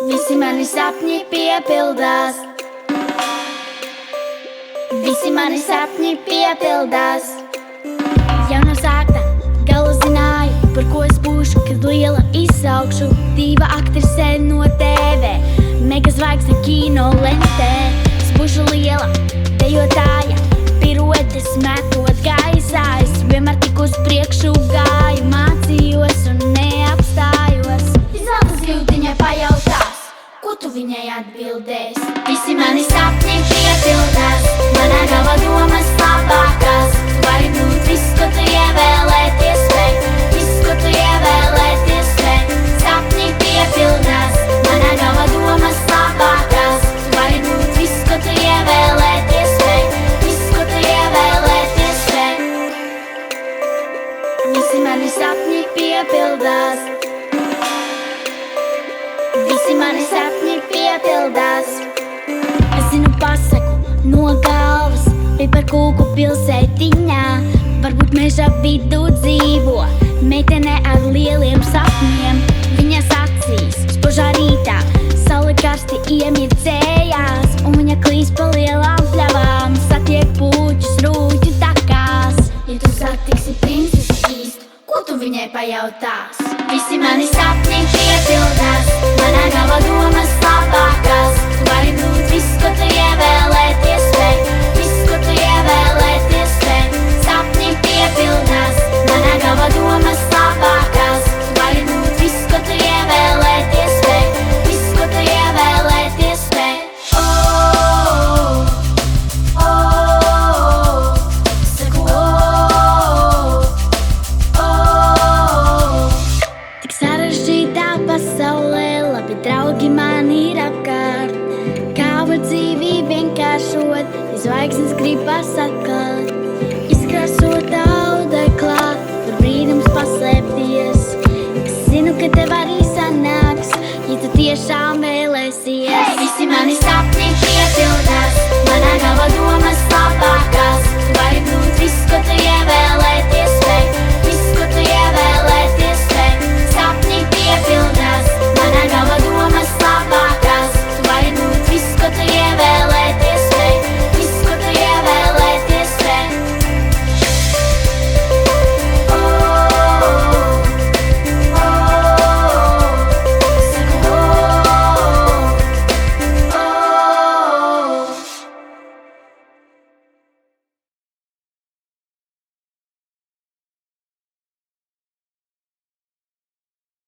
Visi mani sapņi piepildās. Visi mani sapņi piepildās. Jau no sākta gala zināju, par ko es būšu, kad liela izaugšu. Diva aktrise no TV, mega zvaigzne kino lentē. Es būšu liela dejotāja, piruetes metot gaisā. Es vienmēr tik uz priekšu gāju, mācījos un neapstājos. Zelta zivtiņai pajautās, ko tu viņai atbildēsi? Visi mani sapņi piepildās, manā galvā domas labākās. Tu vari būt viss, ko tu ievēlēties spēj, viss, ko tu ievēlēties spēj. Sapņi piepildās, manā galvā domas labākās. Tu vari būt viss, ko tu ievēlēties spēj, viss, ko tu ievēlēties spēj. Visi mani sapņi piepildās. Visi mani sapņi piepildās. Es zinu pasaku no galvas, bija par kūku pilsētiņā. Varbūt meža vidū dzīvo meitene ar lieliem sapņiem. Viņas acīs spožā rītā saule karsti iemirdzējās, un viņa klīst pa lielām pļavām, satiek puķus rūķu takās. Ja tu satiksi princesi īstu, ko tu viņai pajautās? Visi mani sapņi piepildās, manā galvā domas labākās. Tu vari būt viss, ko tu ievēlēties spēj, viss, ko tu ievēlēties spēj. Sapņi piepildās, manā galvā domas labākās. Tu vari būt viss, ko tu ievēlēties spēj, viss, ko tu ievēlēties spēj. Oh, oh, oh, saku oh, oh. Tik sarežģītā pasaulē, labi draugi man ir apkārt. Kā var dzīvi vienkāršot, ja zvaigznes gribas atklāt. Izkrāsot audeklā, tur brīnums paslēpties. Es zinu, ka tev arī sanāks, ja tu tiešām vēlēsies. Visi mani sapņi piepildās, manā galvā doma